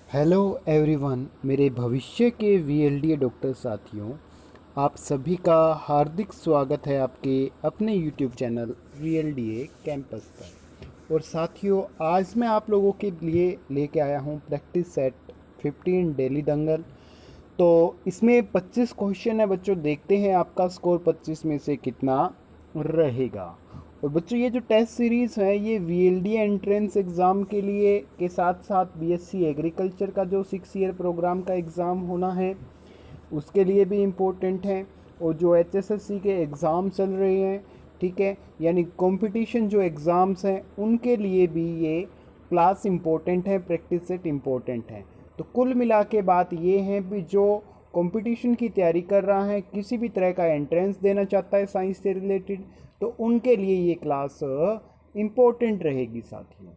Hello everyone, मेरे भविष्य के वीएलडीए डॉक्टर साथियों, आप सभी का हार्दिक स्वागत है आपके अपने यूट्यूब चैनल वीएलडीए कैंपस पर। और साथियों, आज मैं आप लोगों के लिए लेके आया हूँ प्रैक्टिस सेट 15 डेली दंगल। तो इसमें 25 क्वेश्चन है बच्चों, देखते हैं आपका स्कोर 25 में से कितना रहेगा। और बच्चों, ये जो टेस्ट सीरीज़ है ये वीएलडीए एंट्रेंस एग्ज़ाम के लिए के साथ साथ बीएससी एग्रीकल्चर का जो 6 ईयर प्रोग्राम का एग्ज़ाम होना है उसके लिए भी इम्पोर्टेंट है। और जो एचएसएससी के एग्ज़ाम चल रहे हैं, ठीक है, यानी कंपटीशन जो एग्ज़ाम्स हैं उनके लिए भी ये क्लास इम्पोर्टेंट है, प्रैक्टिस सेट इम्पोर्टेंट है। तो कुल मिला के बात ये है कि जो कंपटीशन की तैयारी कर रहा है, किसी भी तरह का एंट्रेंस देना चाहता है साइंस से रिलेटेड, तो उनके लिए ये क्लास इम्पोर्टेंट रहेगी साथियों।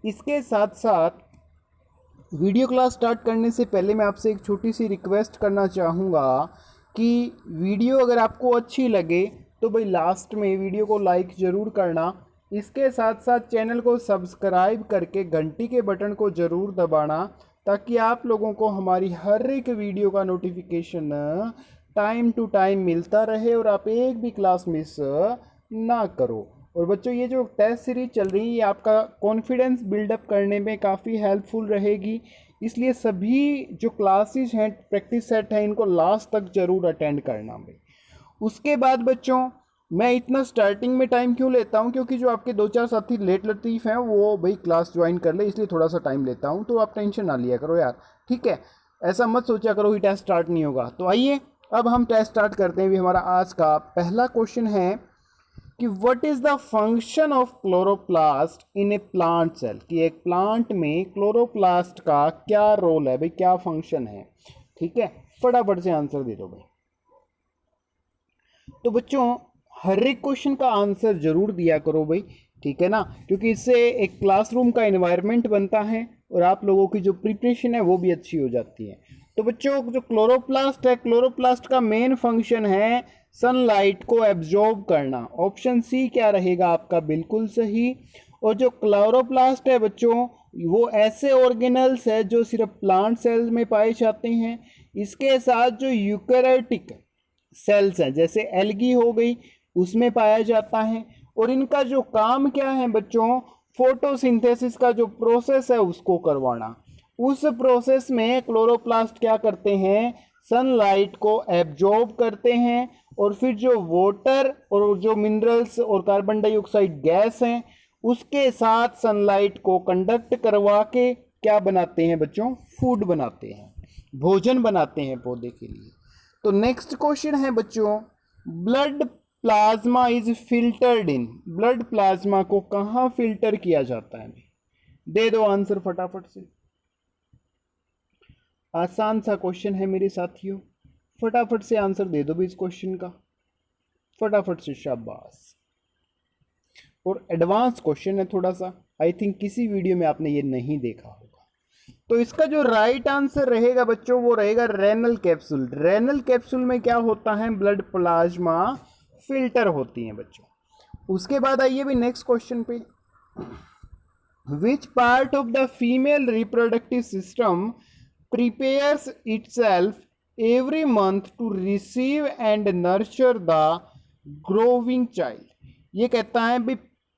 इसके साथ साथ वीडियो क्लास स्टार्ट करने से पहले मैं आपसे एक छोटी सी रिक्वेस्ट करना चाहूँगा कि वीडियो अगर आपको अच्छी लगे तो भाई लास्ट में वीडियो को लाइक ज़रूर करना। इसके साथ साथ चैनल को सब्सक्राइब करके घंटी के बटन को ज़रूर दबाना, ताकि आप लोगों को हमारी हर एक वीडियो का नोटिफिकेशन टाइम टू टाइम मिलता रहे और आप एक भी क्लास मिस ना करो। और बच्चों, ये जो टेस्ट सीरीज चल रही है ये आपका कॉन्फिडेंस बिल्डअप करने में काफ़ी हेल्पफुल रहेगी, इसलिए सभी जो क्लासेस हैं, प्रैक्टिस सेट हैं, इनको लास्ट तक ज़रूर अटेंड करना भाई। उसके बाद बच्चों, मैं इतना स्टार्टिंग में टाइम क्यों लेता हूँ, क्योंकि जो आपके 2-4 साथी लेट लतीफ़ हैं वो भाई क्लास ज्वाइन कर ले, इसलिए थोड़ा सा टाइम लेता हूँ। तो आप टेंशन ना लिया करो यार, ठीक है। ऐसा मत सोचा करो कि टेस्ट स्टार्ट नहीं होगा। तो आइए अब हम टेस्ट स्टार्ट करते हैं। भी हमारा आज का पहला क्वेश्चन है कि what is the function of chloroplast in a plant cell, कि एक प्लांट में क्लोरोप्लास्ट का क्या रोल है भाई, क्या फंक्शन है। ठीक है, फटाफट से आंसर दे दो भाई। तो बच्चों, हर एक क्वेश्चन का आंसर जरूर दिया करो भाई, ठीक है ना, क्योंकि इससे एक क्लासरूम का एनवायरनमेंट बनता है और आप लोगों की जो प्रिपरेशन है वो भी अच्छी हो जाती है। तो बच्चों, जो क्लोरोप्लास्ट है, क्लोरोप्लास्ट का मेन फंक्शन है सनलाइट को एब्जॉर्ब करना। ऑप्शन सी क्या रहेगा आपका, बिल्कुल सही। और जो क्लोरोप्लास्ट है बच्चों, वो ऐसे ऑर्गेनल्स है जो सिर्फ प्लांट सेल में पाए जाते हैं। इसके साथ जो यूकैरियोटिक सेल्स हैं जैसे एल्गी हो गई, उसमें पाया जाता है। और इनका जो काम क्या है बच्चों, फोटोसिंथेसिस का जो प्रोसेस है उसको करवाना। उस प्रोसेस में क्लोरोप्लास्ट क्या करते हैं, सनलाइट को एब्जॉर्ब करते हैं और फिर जो वाटर और जो मिनरल्स और कार्बन डाइऑक्साइड गैस हैं उसके साथ सनलाइट को कंडक्ट करवा के क्या बनाते हैं बच्चों, फूड बनाते हैं, भोजन बनाते हैं पौधे के लिए। तो नेक्स्ट क्वेश्चन है बच्चों, blood plasma is filtered in, blood plasma को कहाँ फिल्टर किया जाता है, दे दो आंसर फटाफट से। आसान सा क्वेश्चन है मेरे साथियों, फटाफट से आंसर दे दो भी इस क्वेश्चन का, फटाफट से, शाबाश। और एडवांस क्वेश्चन है थोड़ा सा, आई थिंक किसी वीडियो में आपने ये नहीं देखा होगा। तो इसका जो राइट आंसर रहेगा बच्चों वो रहेगा रेनल कैप्सूल। रेनल कैप्सूल में क्या होता है, ब्लड प्लाज्मा फिल्टर होती है बच्चों। उसके बाद आइए भी नेक्स्ट क्वेश्चन पे, which part of the female reproductive system prepares itself every month to receive and nurture the growing child. ये कहता है भी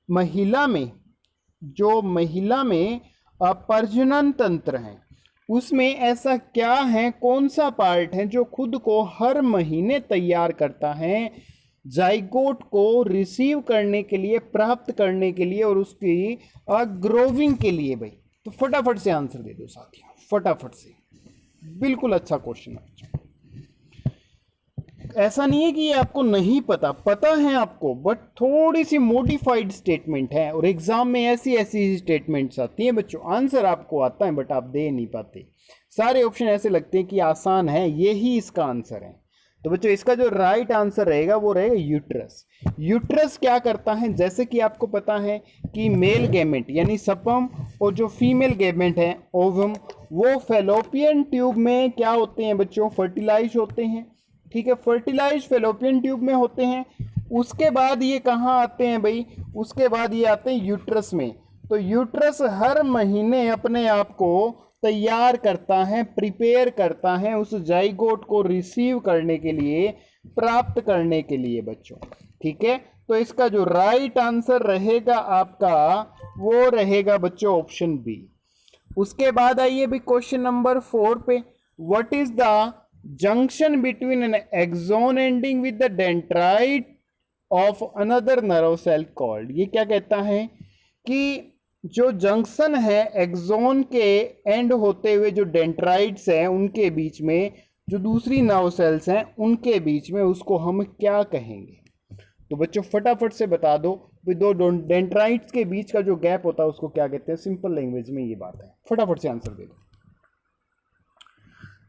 महिला में, जो महिला में प्रजनन तंत्र है उसमें ऐसा क्या है, कौन सा पार्ट है जो खुद को हर महीने तैयार करता है जाइगोट को रिसीव करने के लिए, प्राप्त करने के लिए और उसकी ग्रोविंग के लिए भाई। तो फटाफट से आंसर दे दो साथियों, फटाफट से, बिल्कुल अच्छा क्वेश्चन है। ऐसा नहीं है कि ये आपको नहीं पता, पता है आपको, बट थोड़ी सी मॉडिफाइड स्टेटमेंट है और एग्जाम में ऐसी ऐसी स्टेटमेंट्स आती हैं बच्चों, आंसर आपको आता है बट आप दे नहीं पाते। सारे ऑप्शन ऐसे लगते हैं कि आसान है, यही इसका आंसर है। तो बच्चों, इसका जो राइट आंसर रहेगा वो रहेगा यूट्रस। यूट्रस क्या करता है, जैसे कि आपको पता है कि मेल गैमेट यानी सपम और जो फीमेल गैमेट है ओवम, वो फेलोपियन ट्यूब में क्या होते हैं बच्चों, फर्टिलाइज होते हैं। ठीक है, फर्टिलाइज फेलोपियन ट्यूब में होते हैं। उसके बाद ये कहाँ आते हैं भाई, उसके बाद ये आते हैं यूट्रस में। तो यूट्रस हर महीने अपने आप को तैयार करता है, प्रिपेयर करता है उस जाइगोट को रिसीव करने के लिए, प्राप्त करने के लिए बच्चों। ठीक है, तो इसका जो राइट आंसर रहेगा आपका वो रहेगा बच्चों ऑप्शन बी। उसके बाद आइए भी क्वेश्चन नंबर 4 पे, what is the junction between an axon ending with the dendrite of another nerve cell called. ये क्या कहता है कि जो जंक्शन है एक्सोन के एंड होते हुए जो डेंड्राइट्स हैं उनके बीच में, जो दूसरी नर्व सेल्स हैं उनके बीच में, उसको हम क्या कहेंगे। तो बच्चों फटाफट से बता दो, दो डेंड्राइट्स के बीच का जो गैप होता है उसको क्या कहते हैं, सिंपल लैंग्वेज में ये बात है। फटाफट से आंसर दे दो।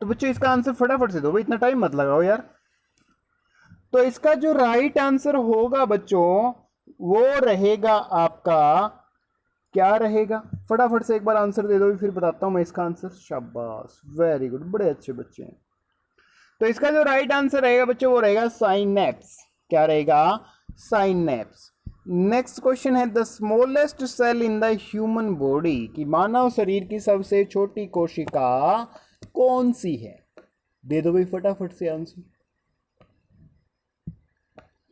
तो बच्चों इसका आंसर फटाफट से दो भाई, इतना टाइम मत लगाओ यार। तो इसका जो राइट आंसर होगा बच्चों वो रहेगा आपका, क्या रहेगा, फटाफट से एक बार आंसर दे दो, फिर बताता हूं मैं इसका आंसर। शाबाश, वेरी गुड, बड़े अच्छे बच्चे हैं। तो इसका जो राइट आंसर रहेगा बच्चों वो रहेगा साइनेप्स। क्या रहेगा, साइनेप्स। नेक्स्ट क्वेश्चन है, the smallest cell in the human body, कि मानव शरीर की सबसे छोटी कोशिका कौन सी है। दे दो भाई फटाफट से आंसर।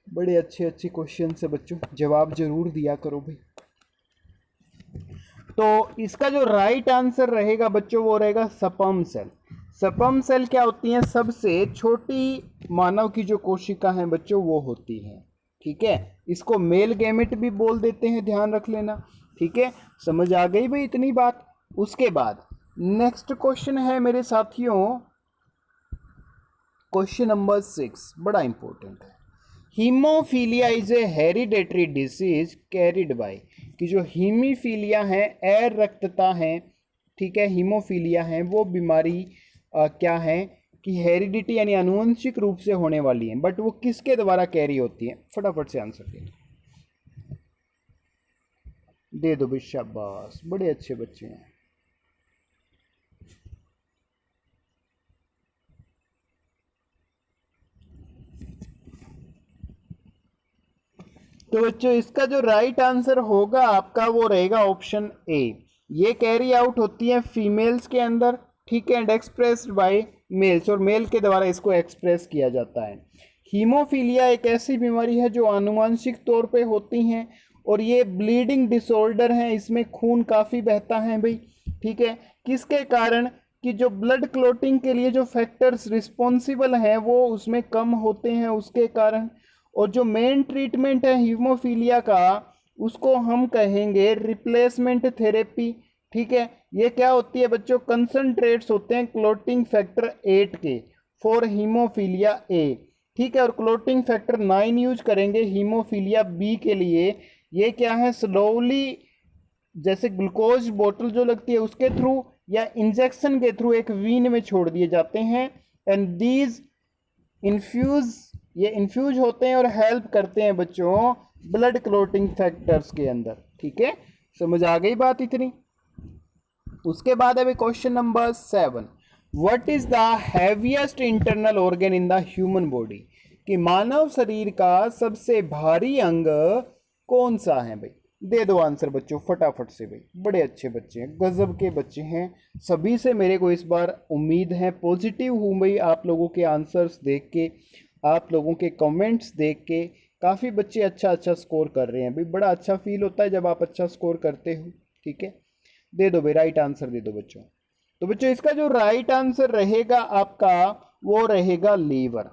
बड़े अच्छे अच्छे क्वेश्चन है बच्चों, जवाब जरूर दिया करो भाई। तो इसका जो राइट आंसर रहेगा बच्चों वो रहेगा सपर्म सेल। सपर्म सेल क्या होती है, सबसे छोटी मानव की जो कोशिका है बच्चों वो होती है। ठीक है, इसको मेल गैमेट भी बोल देते हैं, ध्यान रख लेना। ठीक है, समझ आ गई भाई इतनी बात। उसके बाद नेक्स्ट क्वेश्चन है मेरे साथियों, क्वेश्चन नंबर 6, बड़ा इंपॉर्टेंट है। Haemophilia is a hereditary disease carried by, कि जो हीमीफीलिया है, एर रक्तता है, ठीक है, हीमोफीलिया है वो बीमारी क्या है कि हेरिडिटी यानी आनुवंशिक रूप से होने वाली है, बट वो किसके द्वारा कैरी होती है। फटाफट से आंसर दे दो भाई, शाबाश, बड़े अच्छे बच्चे हैं। तो बच्चों इसका जो राइट आंसर होगा आपका वो रहेगा ऑप्शन ए। ये कैरी आउट होती है फीमेल्स के अंदर, ठीक है, एंड एक्सप्रेस्ड बाय मेल्स, और मेल के द्वारा इसको एक्सप्रेस किया जाता है। हीमोफीलिया एक ऐसी बीमारी है जो आनुवंशिक तौर पे होती हैं, और ये ब्लीडिंग डिसऑर्डर है, इसमें खून काफ़ी बहता है भाई। ठीक है, किसके कारण, कि जो ब्लड क्लॉटिंग के लिए जो फैक्टर्स रिस्पॉन्सिबल हैं वो उसमें कम होते हैं, उसके कारण। और जो मेन ट्रीटमेंट है हीमोफीलिया का उसको हम कहेंगे रिप्लेसमेंट थेरेपी। ठीक है, ये क्या होती है बच्चों, कंसंट्रेट्स होते हैं क्लोटिंग फैक्टर 8 के फॉर हीमोफीलिया ए। ठीक है, और क्लोटिंग फैक्टर 9 यूज करेंगे हीमोफीलिया बी के लिए। ये क्या है, स्लोली जैसे ग्लूकोज बोतल जो लगती है उसके थ्रू या इंजेक्शन के थ्रू एक वीन में छोड़ दिए जाते हैं, एंड दीज ये इन्फ्यूज होते हैं और हेल्प करते हैं बच्चों ब्लड क्लोटिंग फैक्टर्स के अंदर। ठीक है, समझ आ गई बात इतनी। उसके बाद अभी question number 7, what is the heaviest internal organ in the human body, कि मानव शरीर का सबसे भारी अंग कौन सा है भाई। दे दो आंसर बच्चों फटाफट से भाई, बड़े अच्छे बच्चे हैं, गजब के बच्चे हैं। सभी से मेरे को इस बार उम्मीद है, पॉजिटिव हूँ भाई आप लोगों के आंसर्स देख के, आप लोगों के कमेंट्स देख के। काफ़ी बच्चे अच्छा अच्छा स्कोर कर रहे हैं भाई, बड़ा अच्छा फील होता है जब आप अच्छा स्कोर करते हो। ठीक है, दे दो भाई राइट आंसर दे दो बच्चों। तो बच्चों इसका जो राइट आंसर रहेगा आपका वो रहेगा लीवर।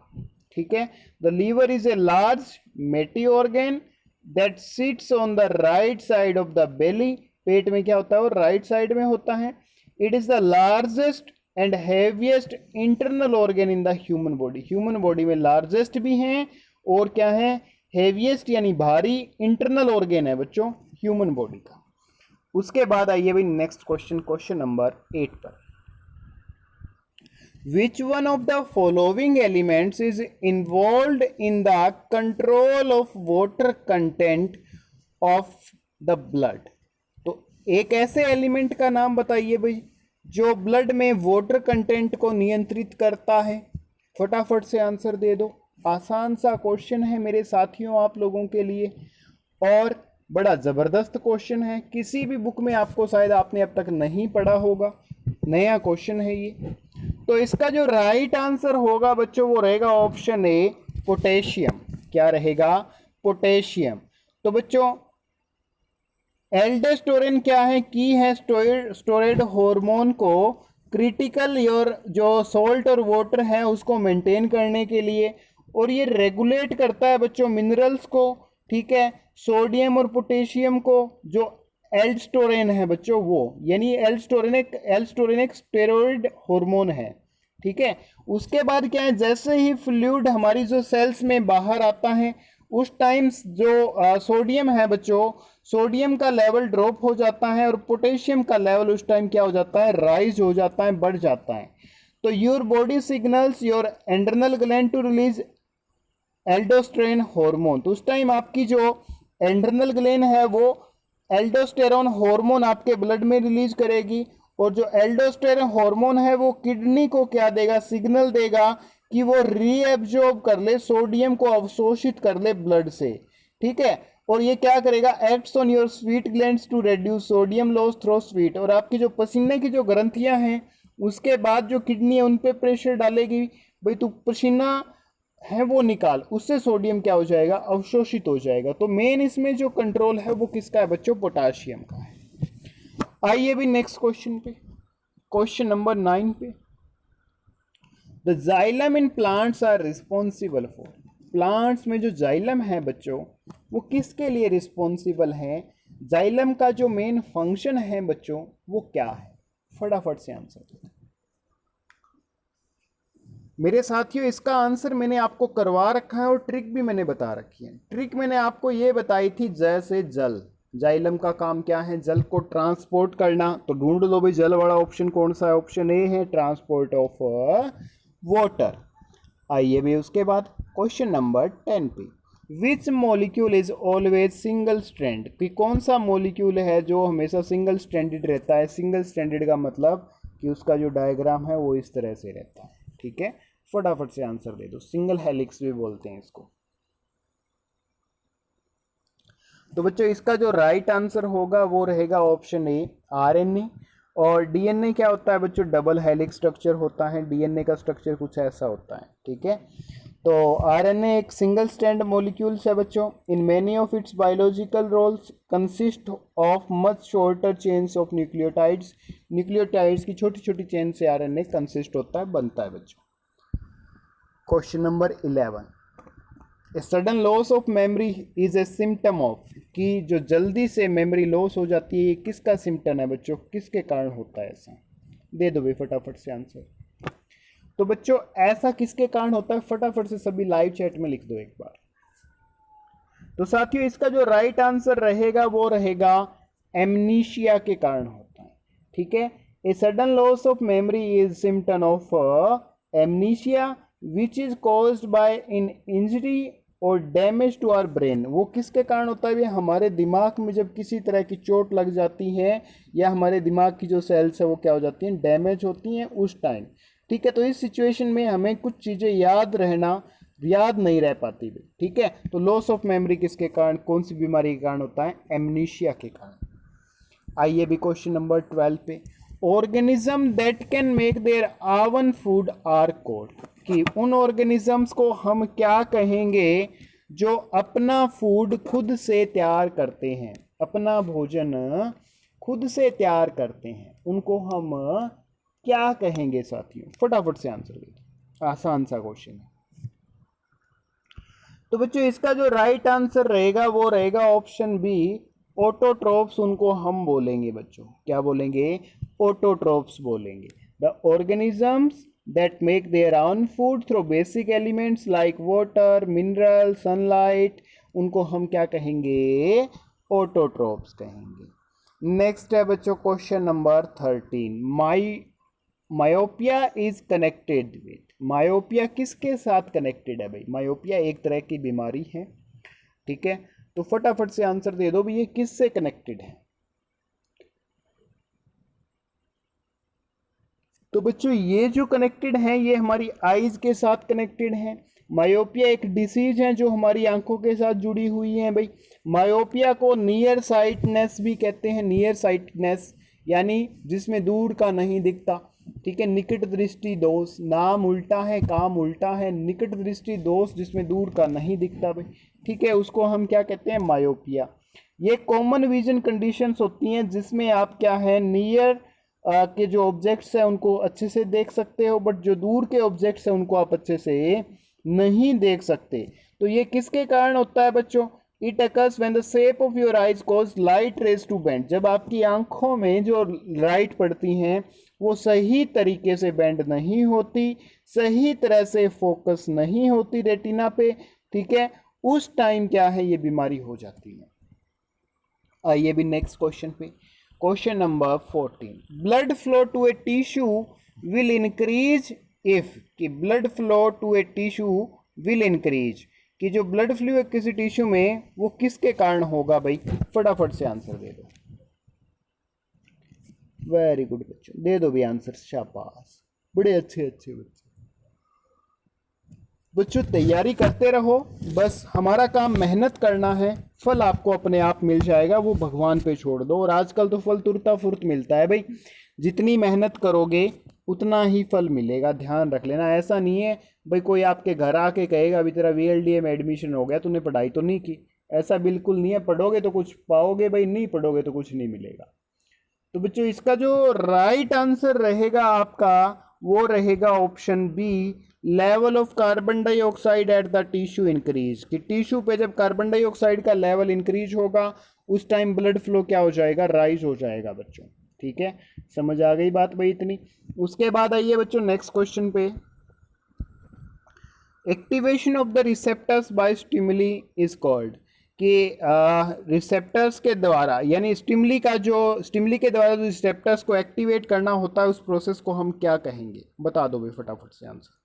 ठीक है, the liver is a large meaty organ that sits on the right side of the belly. पेट में क्या होता है, वो राइट साइड में होता है। It is the largest and heaviest internal organ in the human body. Human body में लार्जेस्ट भी हैं और क्या है, हैवीएस्ट यानी भारी इंटरनल ऑर्गन है बच्चों ह्यूमन बॉडी का। उसके बाद आइए भाई नेक्स्ट क्वेश्चन, क्वेश्चन नंबर 8 पर, which one of the following elements is involved in the control of water content of the blood. तो एक ऐसे एलिमेंट का नाम बताइए भाई जो ब्लड में वाटर कंटेंट को नियंत्रित करता है। फटाफट से आंसर दे दो, आसान सा क्वेश्चन है मेरे साथियों आप लोगों के लिए, और बड़ा ज़बरदस्त क्वेश्चन है। किसी भी बुक में आपको शायद आपने अब तक नहीं पढ़ा होगा, नया क्वेश्चन है ये। तो इसका जो राइट आंसर होगा बच्चों वो रहेगा ऑप्शन ए पोटेशियम। क्या रहेगा? पोटेशियम। तो बच्चों एल्डोस्टेरोन क्या है? की है स्टेरॉयड हार्मोन को क्रिटिकल योर जो सॉल्ट और वाटर है उसको मेंटेन करने के लिए, और ये रेगुलेट करता है बच्चों मिनरल्स को, ठीक है, सोडियम और पोटेशियम को। जो एल्डोस्टेरोन है बच्चों वो, यानी एल्डोस्टेरोन एक स्टेरॉयड हार्मोन है, ठीक है। उसके बाद क्या है, जैसे ही फ्लूइड हमारी जो सेल्स में बाहर आता है उस टाइम जो सोडियम है बच्चों, सोडियम का लेवल ड्रॉप हो जाता है और पोटेशियम का लेवल उस टाइम क्या हो जाता है? राइज हो जाता है, बढ़ जाता है। तो your body signals your adrenal gland to release aldosterone hormone. तो उस टाइम आपकी जो एंड्रेनल ग्लैंड है वो एल्डोस्टेरोन हार्मोन आपके ब्लड में रिलीज करेगी, और जो एल्डोस्टेरोन हार्मोन है वो किडनी को क्या देगा? सिग्नल देगा कि वो रीएब्जॉर्ब कर ले, सोडियम को अवशोषित कर ले ब्लड से, ठीक है। और ये क्या करेगा? Acts on your sweat glands to reduce sodium loss through sweat. और आपकी जो पसीने की जो ग्रंथियां हैं उसके बाद जो किडनी है उन पे प्रेशर डालेगी, भाई तू पसीना है वो निकाल, उससे सोडियम क्या हो जाएगा? अवशोषित हो जाएगा। तो मेन इसमें जो कंट्रोल है वो किसका है बच्चों? पोटाशियम का है। आइए भी नेक्स्ट क्वेश्चन पे, क्वेश्चन नंबर 9 पे। The xylem in plants are responsible for. Plants में जो जाइलम है बच्चों वो किसके लिए रिस्पॉन्सिबल है? जाइलम का जो मेन फंक्शन है बच्चों वो क्या है? फटाफट से आंसर दो मेरे साथियों। इसका आंसर मैंने आपको करवा रखा है और ट्रिक भी मैंने बता रखी है। ट्रिक मैंने आपको ये बताई थी, जैसे जल, जाइलम का काम क्या है? जल को ट्रांसपोर्ट करना। तो ढूंढ लो भाई जल वाला ऑप्शन कौन सा है? ऑप्शन ए है ट्रांसपोर्ट ऑफ वाटर। आइए भी उसके बाद क्वेश्चन नंबर 10 पे, which molecule is always single strand. कि कौन सा मॉलिक्यूल है जो हमेशा सिंगल स्ट्रैंडेड रहता है? सिंगल स्ट्रैंडेड का मतलब कि उसका जो डायग्राम है वो इस तरह से रहता है, ठीक है। फटाफट से आंसर दे दो। सिंगल हेलिक्स भी बोलते हैं इसको। तो बच्चों इसका जो राइट आंसर होगा वो रहेगा ऑप्शन ए आरएनए। और डीएनए क्या होता है बच्चों? डबल हेलिक्स स्ट्रक्चर होता है। डीएनए का स्ट्रक्चर कुछ ऐसा होता है, ठीक है। तो आरएनए एक सिंगल स्ट्रैंड मॉलिक्यूल्स है बच्चों। In many of its biological roles consist of much shorter chains of nucleotides. Nucleotides की छोटी छोटी चेन से आरएनए कंसिस्ट होता है, बनता है बच्चों। Question number 11, a sudden loss of memory is a symptom of. कि जो जल्दी से मेमोरी लॉस हो जाती है ये किसका सिम्टम है बच्चों? किसके कारण होता है ऐसा? दे दो भाई फटाफट से आंसर। तो बच्चों ऐसा किसके कारण होता है? फटाफट से सभी लाइव चैट में लिख दो एक बार। तो साथियों इसका जो राइट आंसर रहेगा वो रहेगा एमनीशिया के कारण होता है, ठीक है। A sudden loss of memory is symptom of amnesia which is caused by in injury और डैमेज टू आवर ब्रेन। वो किसके कारण होता है? हमारे दिमाग में जब किसी तरह की चोट लग जाती है या हमारे दिमाग की जो सेल्स है वो क्या हो जाती हैं? डैमेज होती हैं उस टाइम, ठीक है। तो इस सिचुएशन में हमें कुछ चीज़ें याद नहीं रह पाती, ठीक है। तो लॉस ऑफ मेमोरी किसके कारण, कौन सी बीमारी के कारण होता है? एमनीशिया के कारण। आइए भी क्वेश्चन नंबर 12 पे, organism that can make their own food are called. कि उन ऑर्गेनिजम्स को हम क्या कहेंगे जो अपना फूड खुद से तैयार करते हैं? अपना भोजन खुद से तैयार करते हैं, उनको हम क्या कहेंगे साथियों? फटाफट से आंसर दो, आसान सा क्वेश्चन है। तो बच्चों इसका जो राइट आंसर रहेगा वो रहेगा ऑप्शन बी ऑटोट्रोप्स। उनको हम बोलेंगे बच्चों, क्या बोलेंगे? ऑटोट्रोप्स बोलेंगे। The organisms that make their own food through basic elements like water, mineral, sunlight, उनको हम क्या कहेंगे? ऑटोट्रोप्स कहेंगे। नेक्स्ट है बच्चों question number 13, myopia is connected with. Myopia किसके साथ कनेक्टेड है भाई? मायोपिया एक तरह की बीमारी है, ठीक है। तो फटाफट से आंसर दे दो भाई ये किससे कनेक्टेड है? तो बच्चों ये जो कनेक्टेड है ये हमारी आईज के साथ कनेक्टेड है। मायोपिया एक डिसीज है जो हमारी आंखों के साथ जुड़ी हुई है भाई। मायोपिया को नियर साइटनेस भी कहते हैं, नियर साइटनेस, यानी जिसमें दूर का नहीं दिखता। ठीक है, निकट दृष्टि दोष, नाम उल्टा है काम उल्टा है, निकट दृष्टि दोष जिसमें दूर का नहीं दिखता भाई। ठीक है, उसको हम क्या कहते हैं, मायोपिया। ये कॉमन विजन कंडीशंस होती हैं जिसमें आप क्या है, नियर के जो ऑब्जेक्ट्स हैं उनको अच्छे से देख सकते हो, बट जो दूर के ऑब्जेक्ट्स हैं उनको आप अच्छे से नहीं देख सकते। तो ये किसके कारण होता है बच्चों, it occurs when the shape of your eyes cause light rays to bend, जब आपकी आंखों में जो लाइट पड़ती हैं वो सही तरीके से बेंड नहीं होती, सही तरह से फोकस नहीं होती रेटिना पे। ठीक है, उस टाइम क्या है, ये बीमारी हो जाती है। आइए भी नेक्स्ट क्वेश्चन पे, question number 14, blood flow to a tissue will increase if, कि blood flow to a tissue will increase, कि जो ब्लड फ्लो है किसी टिश्यू में वो किसके कारण होगा भाई, फटाफट से आंसर दे दो। वेरी गुड बच्चों, दे दो भी आंसर, शाबाश, बड़े अच्छे अच्छे बच्चे। बच्चों तैयारी करते रहो, बस हमारा काम मेहनत करना है, फल आपको अपने आप मिल जाएगा, वो भगवान पे छोड़ दो। और आजकल तो फल तुरता फुर्त मिलता है भाई, जितनी मेहनत करोगे उतना ही फल मिलेगा, ध्यान रख लेना। ऐसा नहीं है भाई कोई आपके घर आके कहेगा अभी तेरा VLDA में एडमिशन हो गया, तूने पढ़ाई तो नहीं की, ऐसा बिल्कुल नहीं है। पढ़ोगे तो कुछ पाओगे भाई, नहीं पढ़ोगे तो कुछ नहीं मिलेगा। तो बच्चों इसका जो राइट आंसर रहेगा आपका वो रहेगा option B, level of carbon dioxide at the tissue increase, कि टिश्यू पे जब कार्बन डाइऑक्साइड का लेवल इंक्रीज होगा उस टाइम ब्लड फ्लो क्या हो जाएगा, राइज हो जाएगा बच्चों। ठीक है, समझ आ गई बात भाई इतनी। उसके बाद आइए बच्चों नेक्स्ट क्वेश्चन पे, activation of the receptors by stimuli is called, कि रिसेप्टर्स के द्वारा, यानी स्टिमुली के द्वारा जो रिसेप्टर्स को एक्टिवेट करना होता है उस प्रोसेस को हम क्या कहेंगे, बता दो भाई फटाफट से आंसर।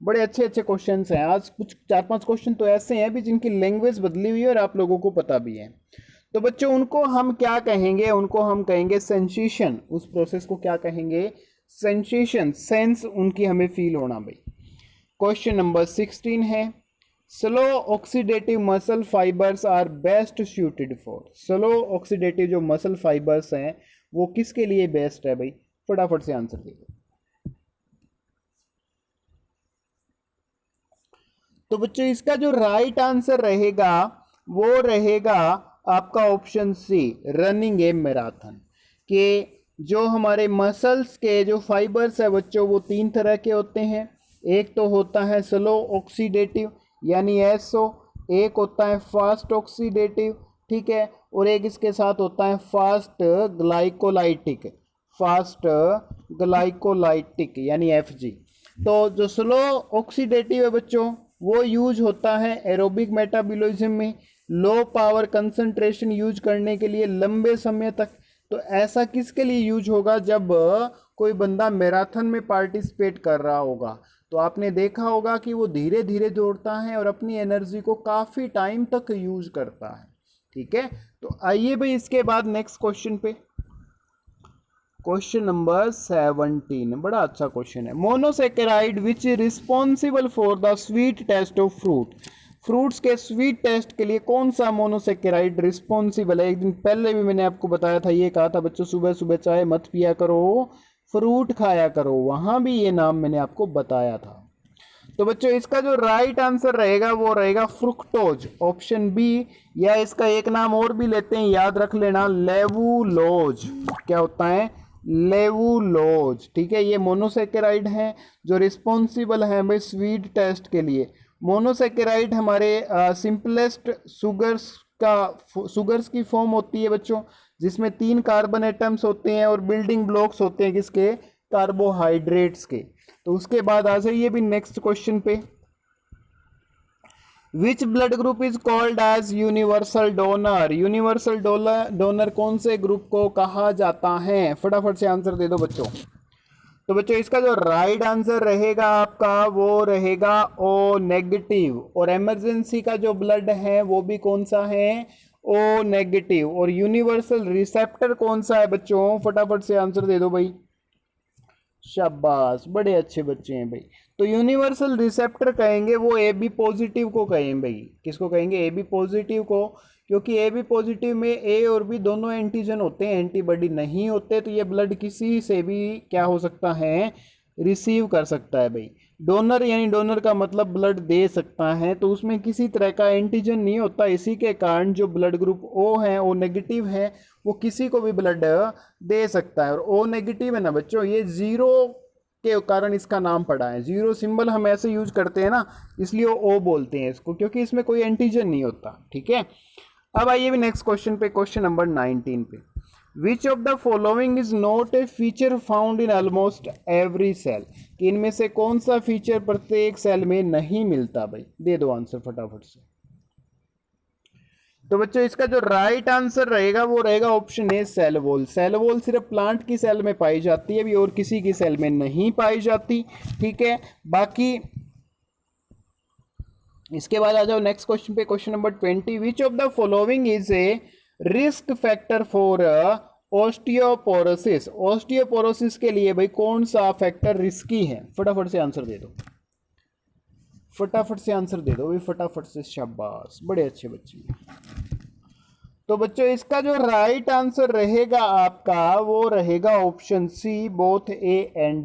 बड़े अच्छे अच्छे क्वेश्चंस हैं आज, कुछ 4-5 क्वेश्चन तो ऐसे हैं भी जिनकी लैंग्वेज बदली हुई है और आप लोगों को पता भी है। तो बच्चों उनको हम क्या कहेंगे, उनको हम कहेंगे सेंसेशन, उस प्रोसेस को क्या कहेंगे, सेंसेशन, सेंस उनकी हमें फील होना भाई। क्वेश्चन नंबर 16 है, slow oxidative muscle fibres are best suited for, slow oxidative जो मसल फाइबर्स हैं वो किसके लिए बेस्ट है भाई, फटाफट से आंसर दे दो। तो बच्चों इसका जो राइट आंसर रहेगा वो रहेगा आपका option C, running a marathon, के जो हमारे मसल्स के जो फाइबर्स है बच्चों वो 3 तरह के होते हैं। एक तो होता है स्लो ऑक्सीडेटिव यानी SO, एक होता है फास्ट ऑक्सीडेटिव, ठीक है, और एक इसके साथ होता है फास्ट ग्लाइकोलाइटिक, फास्ट ग्लाइकोलाइटिक यानी FG। तो जो स्लो ऑक्सीडेटिव है बच्चों वो यूज होता है एरोबिक मेटाबॉलिज्म में, लो पावर कंसंट्रेशन यूज करने के लिए लंबे समय तक। तो ऐसा किसके लिए यूज होगा, जब कोई बंदा मैराथन में पार्टिसिपेट कर रहा होगा तो आपने देखा होगा कि वो धीरे धीरे दौड़ता है और अपनी एनर्जी को काफ़ी टाइम तक यूज करता है। ठीक है, तो आइए भाई इसके बाद नेक्स्ट क्वेश्चन पे, क्वेश्चन नंबर 17, बड़ा अच्छा क्वेश्चन है। Monosaccharide which is responsible for the sweet taste of fruit, fruits के स्वीट टेस्ट के लिए कौन सा मोनोसेकेराइड रिस्पॉन्सिबल है। एक दिन पहले भी मैंने आपको बताया था, ये कहा था बच्चों सुबह सुबह चाय मत पिया करो, फ्रूट खाया करो, वहां भी ये नाम मैंने आपको बताया था। तो बच्चों इसका जो राइट आंसर रहेगा वो रहेगा फ्रुक्टोज, ऑप्शन बी, या इसका एक नाम और भी लेते हैं, याद रख लेना, लेवुलोज। क्या होता है, लेवुलोज। ठीक है, ये मोनोसेकेराइड हैं जो रिस्पॉन्सिबल हैं भाई स्वीट टेस्ट के लिए। मोनोसेकेराइड हमारे सिंपलेस्ट शुगर्स की फॉर्म होती है बच्चों, जिसमें 3 कार्बन एटम्स होते हैं और बिल्डिंग ब्लॉक्स होते हैं किसके, कार्बोहाइड्रेट्स के। तो उसके बाद आ जाइए भी नेक्स्ट क्वेश्चन पे, which blood group is called as universal donor, universal donor कौन से ग्रुप को कहा जाता है, फटाफट से आंसर दे दो बच्चों। तो बच्चों इसका जो राइट आंसर रहेगा आपका वो रहेगा O नेगेटिव, और इमरजेंसी का जो ब्लड है वो भी कौन सा है, O नेगेटिव। और यूनिवर्सल रिसेप्टर कौन सा है बच्चों, फटाफट से आंसर दे दो भाई, शाबाश, बड़े अच्छे बच्चे हैं भाई। तो यूनिवर्सल रिसेप्टर कहेंगे वो AB पॉजिटिव को कहेंगे भाई, किसको कहेंगे, AB पॉजिटिव को, क्योंकि ए बी पॉजिटिव में ए और बी दोनों एंटीजन होते हैं, एंटीबॉडी नहीं होते, तो ये ब्लड किसी से भी क्या हो सकता है, रिसीव कर सकता है भाई। डोनर यानी डोनर का मतलब ब्लड दे सकता है, तो उसमें किसी तरह का एंटीजन नहीं होता, इसी के कारण जो ब्लड ग्रुप ओ है, ओ नेगेटिव है, वो किसी को भी ब्लड दे सकता है। और ओ नेगेटिव है ना बच्चों, ये जीरो के कारण इसका नाम पड़ा है, जीरो सिंबल हम ऐसे यूज करते हैं ना, इसलिए ओ बोलते हैं इसको, क्योंकि इसमें कोई एंटीजन नहीं होता। ठीक है, अब आइए भी नेक्स्ट क्वेश्चन पे, क्वेश्चन नंबर 19 पे। Which of the following is not a feature found in almost every cell, कि इनमें से कौन सा फीचर प्रत्येक सेल में नहीं मिलता भाई, दे दो आंसर फटाफट से। तो बच्चों इसका जो राइट आंसर रहेगा वो रहेगा option A, cell wall. Cell wall सिर्फ प्लांट की सेल में पाई जाती है अभी, और किसी की सेल में नहीं पाई जाती। ठीक है, बाकी इसके बाद आ जाओ नेक्स्ट क्वेश्चन पे, question number 20। Which of the following is a risk factor for osteoporosis. Osteoporosis के लिए भाई कौन सा फैक्टर रिस्की है, फटाफट से आंसर दे दो, फटाफट से आंसर दे दो भाई, फटाफट से, शाबाश, बड़े अच्छे बच्चे। तो बच्चों इसका जो राइट आंसर रहेगा आपका वो रहेगा option C, both A and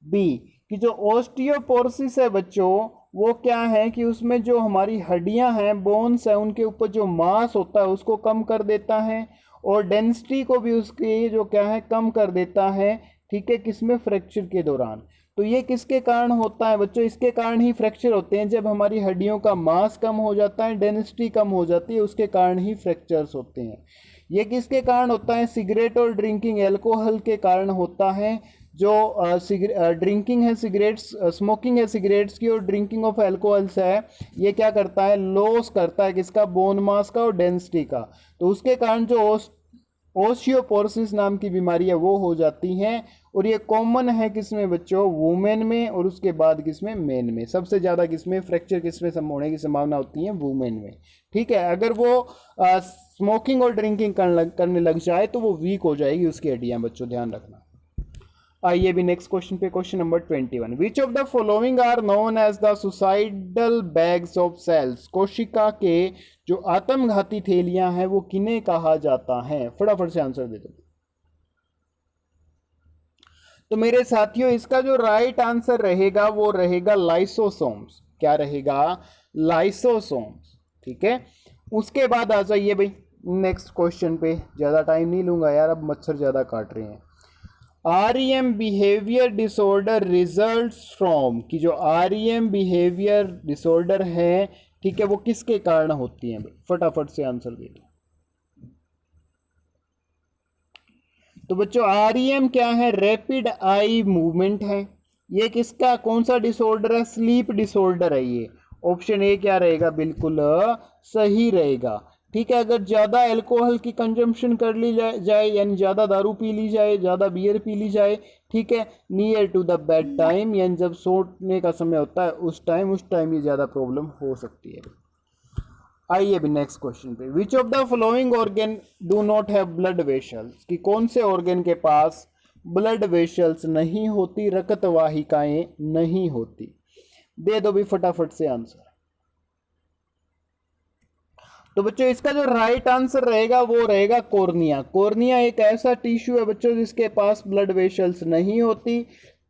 B, कि जो ऑस्टियोपोरोसिस है बच्चों वो क्या है कि उसमें जो हमारी हड्डियां हैं, बोन्स है, उनके ऊपर जो मास होता है उसको कम कर देता है, और डेंसिटी को भी उसकी जो क्या है कम कर देता है। ठीक है, किसमें, फ्रैक्चर के दौरान। तो ये किसके कारण होता है बच्चों, इसके कारण ही फ्रैक्चर होते हैं, जब हमारी हड्डियों का मास कम हो जाता है, डेंसिटी कम हो जाती है, उसके कारण ही फ्रैक्चर्स होते हैं। ये किसके कारण होता है, सिगरेट और ड्रिंकिंग एल्कोहल के कारण होता है। जो ड्रिंकिंग है सिगरेट्स, स्मोकिंग है सिगरेट्स की, और ड्रिंकिंग ऑफ एल्कोहल्स है, ये क्या करता है, लॉस करता है किसका, बोन मास का और डेंसिटी का। तो उसके कारण जो ओस्टियोपोरोसिस नाम की बीमारी है वो हो जाती है, और ये कॉमन है किसमें बच्चों, वुमेन में, और उसके बाद किसमें, मेन में। सबसे ज़्यादा किसमें फ्रैक्चर किसमें होने की संभावना होती है, वुमेन में। ठीक है, अगर वो स्मोकिंग और ड्रिंकिंग करने लग जाए तो वो वीक हो जाएगी उसकी हड्डियाँ बच्चों, ध्यान रखना। आइए भी नेक्स्ट क्वेश्चन पे, question number 21। Which of the following are known as the suicidal bags of cells. कोशिका के जो आत्मघाती थैलियां हैं वो किन्हें कहा जाता है, फटाफट से आंसर दे दो। तो मेरे साथियों इसका जो राइट आंसर रहेगा वो रहेगा लाइसोसोम्स। क्या रहेगा, लाइसोसोम्स। ठीक है, उसके बाद आ जाइए भाई नेक्स्ट क्वेश्चन पे, ज़्यादा टाइम नहीं लूंगा यार, अब मच्छर ज़्यादा काट रहे हैं। REM behaviour disorder results from, कि जो REM बिहेवियर डिसऑर्डर है, ठीक है, वो किसके कारण होती है, फटाफट से आंसर दे दो। तो बच्चों REM क्या है, रैपिड आई मूवमेंट है। ये किसका, कौन सा डिसऑर्डर है, स्लीप डिसऑर्डर है ये। ऑप्शन ए क्या रहेगा, बिल्कुल सही रहेगा। ठीक है, अगर ज़्यादा अल्कोहल की कंजम्पशन कर ली जाए यानी ज़्यादा दारू पी ली जाए, ज़्यादा बियर पी ली जाए, ठीक है, near to the bed time, यानी जब सोने का समय होता है उस टाइम ये ज़्यादा प्रॉब्लम हो सकती है। आइए भी नेक्स्ट क्वेश्चन पे। Which of the following organ do not have blood vessels, कि कौन से ऑर्गन के पास ब्लड वेसल्स नहीं होती, रक्त वाहिकाएं नहीं होती, दे दो भी फटाफट से आंसर। तो बच्चों इसका जो राइट आंसर रहेगा वो रहेगा कॉर्निया। कॉर्निया एक ऐसा टिश्यू है बच्चों जिसके पास ब्लड वेसल्स नहीं होती।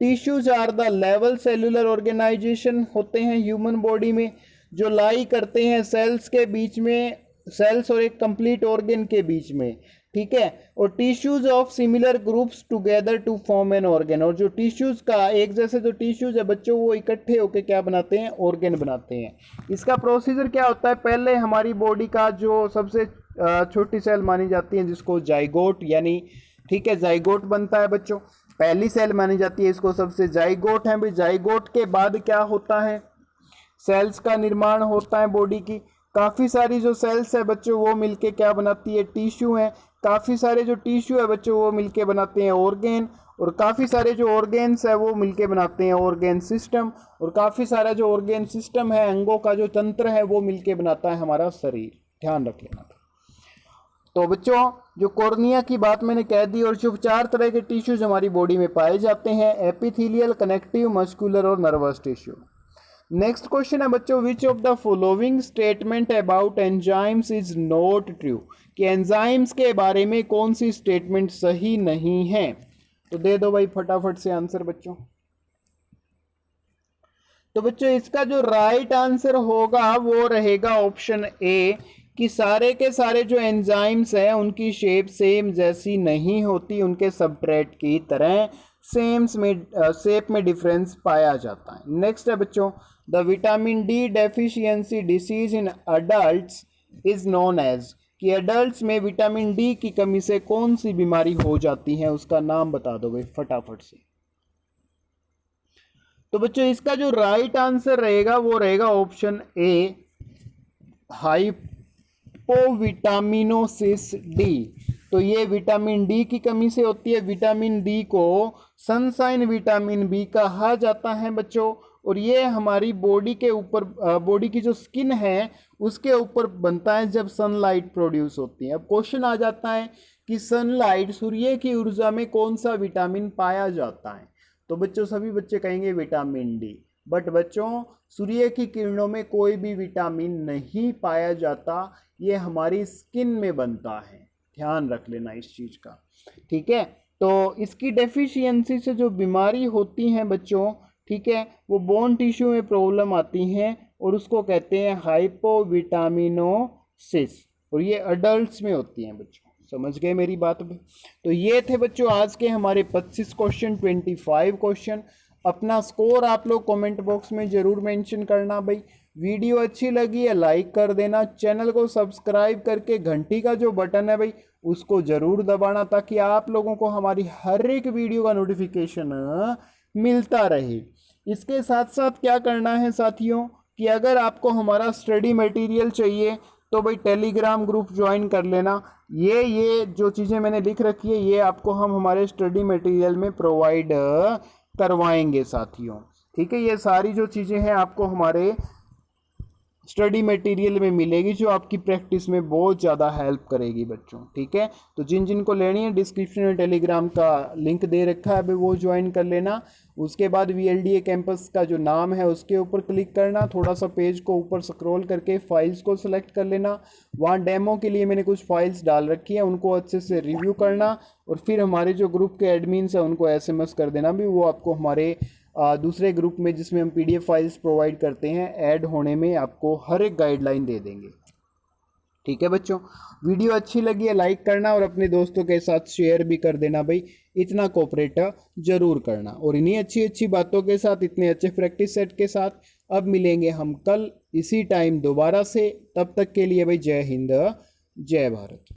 Tissues are the level cellular organisation होते हैं ह्यूमन बॉडी में, जो लाई करते हैं सेल्स के बीच में, सेल्स और एक कंप्लीट ऑर्गन के बीच में। ठीक है, और tissues of similar groups together to form an organ, और जो टिश्यूज का एक जैसे जो टिश्यूज है बच्चों वो इकट्ठे होकर क्या बनाते हैं, ऑर्गन बनाते हैं। इसका प्रोसीजर क्या होता है, पहले हमारी बॉडी का जो सबसे छोटी सेल मानी जाती है जिसको जाइगोट यानी, ठीक है, जाइगोट बनता है बच्चों, पहली सेल मानी जाती है, इसको सबसे जाइगोट है भाई। जाइगोट के बाद क्या होता है, सेल्स का निर्माण होता है बॉडी की। काफ़ी सारी जो सेल्स है बच्चों वो मिलके क्या बनाती है, टिश्यू है। काफ़ी सारे जो टिश्यू है बच्चों वो मिलके बनाते हैं ऑर्गेन, और काफ़ी सारे जो ऑर्गेन्स है वो मिलके बनाते हैं ऑर्गेन सिस्टम, और काफ़ी सारा जो ऑर्गेन सिस्टम है, अंगों का जो तंत्र है वो मिलके बनाता है हमारा शरीर, ध्यान रख लेना। तो बच्चों जो कॉर्निया की बात मैंने कह दी, और जो 4 तरह के टिश्यूज हमारी बॉडी में पाए जाते हैं, एपिथेलियल, कनेक्टिव, मस्कुलर और नर्वस टिश्यू। नेक्स्ट क्वेश्चन है बच्चों, विच of the following statement about enzymes is not true, कि एंजाइम्स के बारे में कौन सी स्टेटमेंट सही नहीं है। तो दे दो भाई फटाफट से आंसर बच्चों। तो बच्चों इसका जो राइट आंसर होगा वो रहेगा ऑप्शन ए, कि सारे के सारे जो एंजाइम्स हैं उनकी शेप सेम जैसी नहीं होती, उनके सबट्रेट की तरह सेम में शेप में डिफरेंस पाया जाता है। नेक्स्ट है बच्चों, the vitamin D deficiency disease in adults is known as, कि अडल्ट्स में विटामिन डी की कमी से कौन सी बीमारी हो जाती है, उसका नाम बता दो भाई फटाफट से। तो बच्चों इसका जो राइट आंसर रहेगा वो रहेगा ऑप्शन ए, हाइपोविटामिनोसिस डी। तो ये विटामिन डी की कमी से होती है। विटामिन डी को सनशाइन विटामिन बी कहा जाता है बच्चों, और ये हमारी बॉडी के ऊपर, बॉडी की जो स्किन है उसके ऊपर बनता है जब सनलाइट प्रोड्यूस होती है। अब क्वेश्चन आ जाता है कि सनलाइट, सूर्य की ऊर्जा में कौन सा विटामिन पाया जाता है। तो बच्चों सभी बच्चे कहेंगे विटामिन डी, बट बच्चों सूर्य की किरणों में कोई भी विटामिन नहीं पाया जाता, ये हमारी स्किन में बनता है, ध्यान रख लेना इस चीज़ का, ठीक है। तो इसकी डेफिशिएंसी से जो बीमारी होती हैं बच्चों, ठीक है, वो बोन टिश्यू में प्रॉब्लम आती हैं और उसको कहते हैं हाइपोविटामिनोसिस, और ये अडल्ट्स में होती हैं बच्चों। समझ गए मेरी बात में। तो ये थे बच्चों आज के हमारे 25 क्वेश्चन, 25 क्वेश्चन। अपना स्कोर आप लोग कमेंट बॉक्स में ज़रूर मेंशन करना भाई। वीडियो अच्छी लगी है लाइक कर देना, चैनल को सब्सक्राइब करके घंटी का जो बटन है भाई उसको ज़रूर दबाना, ताकि आप लोगों को हमारी हर एक वीडियो का नोटिफिकेशन मिलता रहे। इसके साथ साथ क्या करना है साथियों, कि अगर आपको हमारा स्टडी मटेरियल चाहिए तो भाई टेलीग्राम ग्रुप ज्वाइन कर लेना। ये जो चीज़ें मैंने लिख रखी है ये आपको हम हमारे स्टडी मटेरियल में प्रोवाइड करवाएंगे साथियों, ठीक है। ये सारी जो चीज़ें हैं आपको हमारे स्टडी मटेरियल में मिलेगी, जो आपकी प्रैक्टिस में बहुत ज़्यादा हेल्प करेगी बच्चों, ठीक है। तो जिन जिन को लेनी है डिस्क्रिप्शन में टेलीग्राम का लिंक दे रखा है, अभी वो ज्वाइन कर लेना। उसके बाद VLDA कैंपस का जो नाम है उसके ऊपर क्लिक करना, थोड़ा सा पेज को ऊपर स्क्रॉल करके फाइल्स को सिलेक्ट कर लेना। वहाँ डेमो के लिए मैंने कुछ फाइल्स डाल रखी है, उनको अच्छे से रिव्यू करना, और फिर हमारे जो ग्रुप के एडमिन्स हैं उनको SMS कर देना भी, वो आपको हमारे दूसरे ग्रुप में जिसमें हम PDF फाइल्स प्रोवाइड करते हैं ऐड होने में आपको हर एक गाइडलाइन दे देंगे, ठीक है बच्चों। वीडियो अच्छी लगी है लाइक करना और अपने दोस्तों के साथ शेयर भी कर देना भाई, इतना कोऑपरेट जरूर करना। और इन्हीं अच्छी अच्छी बातों के साथ, इतने अच्छे प्रैक्टिस सेट के साथ अब मिलेंगे हम कल इसी टाइम दोबारा से। तब तक के लिए भाई जय हिंद, जय भारत।